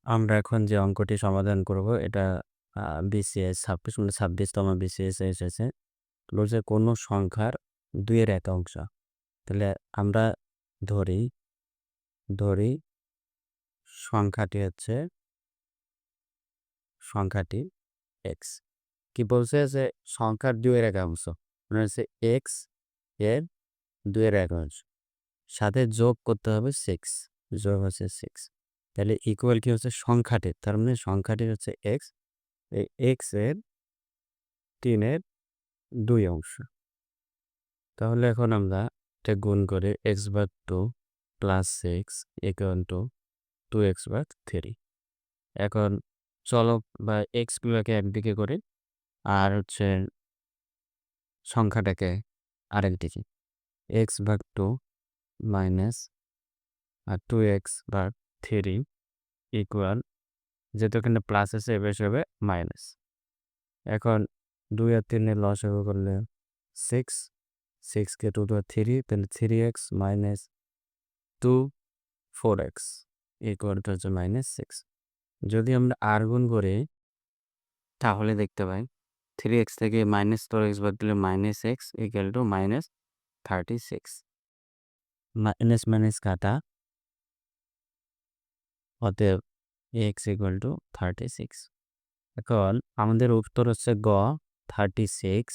আমরা এখন যে অঙ্কটি সমাধান করব এটা বিসিএস ২৬ মানে ২৬তম বিসিএস এ এসেছে। বলছে কোনো সংখ্যার ২ এর একাংশ। তাহলে আমরা ধরি ধরি সংখ্যাটি সংখ্যাটি এক্স। কি বলছে যে সংখ্যার ২ এর একাংশ মানে হচ্ছে এক্স এর ২ এর একাংশ সাথে যোগ করতে হবে 6, যোগ হচ্ছে 6। তাহলে ইকুয়াল কি হচ্ছে সংখ্যাটির, তার মানে সংখ্যাটি হচ্ছে এক্স, এই এক্স এর ৩ এর ২ অংশ। তাহলে এখন আমরা এটা গুণ করে x/2 plus 6 equal to 2x/3। এখন চলক বা এক্সগুলোকে একদিকে করি আর হচ্ছে সংখ্যাটাকে আরেকদিকে। x/2 মাইনাস আর 2x/3 ইকুয়াল, যেহেতু এখানে প্লাস আছে এ পাশে হবে মাইনাস। এখন 2 আর 3 এর লসাগু করলে 6, 6 কে 2 দ্বারা 3, তাহলে 3x minus 2 4x equal to হচ্ছে -6। যদি আমরা আর গুণ করি তাহলে দেখতে পাই 3x থেকে -4x বাদ দিলে -x equal to -36। Minus minus কাটা, অতএব x ইকুয়াল টু 36। এখন আমাদের উত্তর হচ্ছে গ 36।